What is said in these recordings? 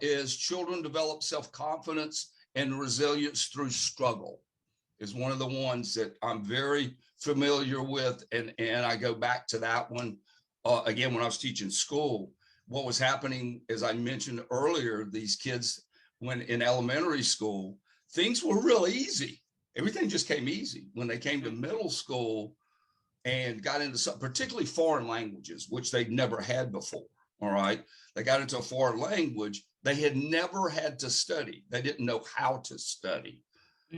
is children develop self-confidence and resilience through struggle is one of the ones that I'm very familiar with. And I go back to that one again, when I was teaching school. What was happening, as I mentioned earlier, these kids, when in elementary school, things were real easy. Everything just came easy. When they came to middle school and got into some, particularly foreign languages, which they'd never had before, all right? They got into a foreign language they had never had to study. They didn't know how to study.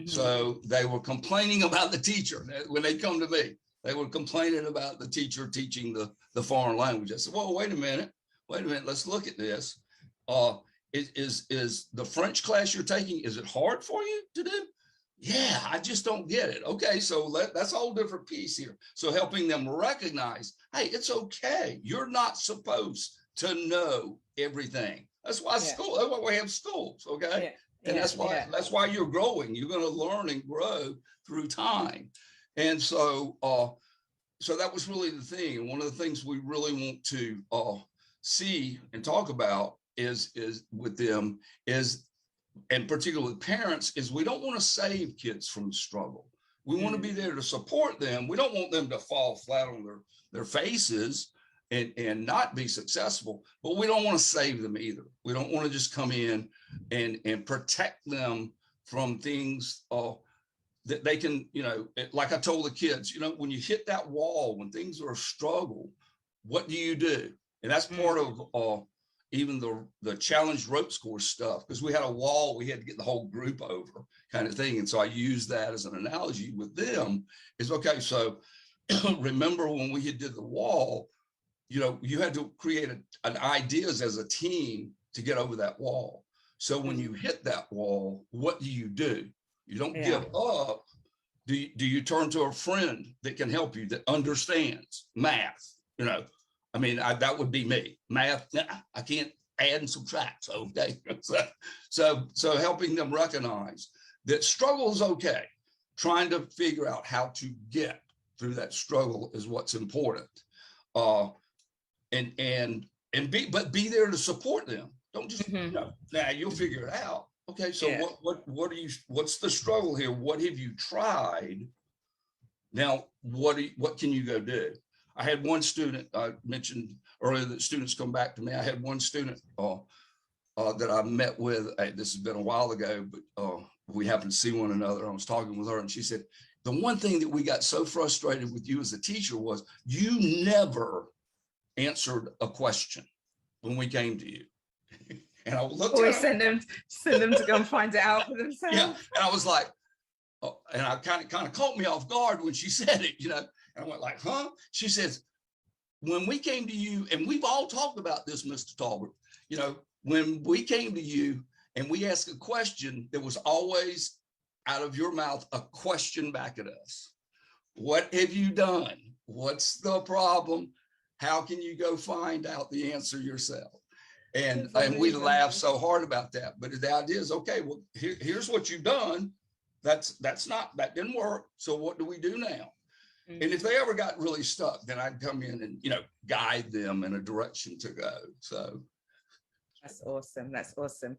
So they were complaining about the teacher. When they come to me, they were complaining about the teacher teaching the foreign language. I said, well, wait a minute, let's look at this. Is the French class you're taking, is it hard for you to do? Yeah, I just don't get it. Okay, so that's a whole different piece here. So helping them recognize, hey, it's okay. You're not supposed to know everything. That's why school, that's why we have schools, okay? And that's why you're growing. You're going to learn and grow through time. And so so that was really the thing. And one of the things we really want to see and talk about is with them is, and particularly with parents, is we don't want to save kids from struggle. We want to be there to support them. We don't want them to fall flat on their faces and not be successful, but we don't want to save them either. We don't want to just come in and protect them from things that they can, you know, like I told the kids, you know, when you hit that wall, when things are a struggle, what do you do? And that's part of even the challenged rope score stuff, because we had a wall we had to get the whole group over kind of thing. And so I use that as an analogy with them is, okay, so remember when we did the wall, you know, you had to create an ideas as a team to get over that wall. So when you hit that wall, what do? You don't give up. Do you turn to a friend that can help you, that understands math? You know, I mean, that would be me. Math, I can't add and subtract. Okay, so helping them recognize that struggle is okay. Trying to figure out how to get through that struggle is what's important. And be there to support them. Don't just, you know, nah, you'll figure it out. Okay, so what's the struggle here? What have you tried? Now, what can you go do? I had one student, I mentioned earlier that students come back to me. I had one student that I met with, this has been a while ago, but we happened to see one another. I was talking with her and she said, the one thing that we got so frustrated with you as a teacher was you never answered a question when we came to you. And I looked always send them to go and find it out for themselves. Yeah, and I was like, oh, and I kind of caught me off guard when she said it, you know. And I went like, huh? She says, when we came to you, and we've all talked about this, Mr. Talbert, you know, when we came to you and we asked a question, there was always out of your mouth a question back at us. What have you done? What's the problem? How can you go find out the answer yourself? And we laugh so hard about that. But the idea is, okay, well, here's what you've done. That didn't work. So what do we do now? And if they ever got really stuck, then I'd come in and, you know, guide them in a direction to go. So that's awesome. That's awesome.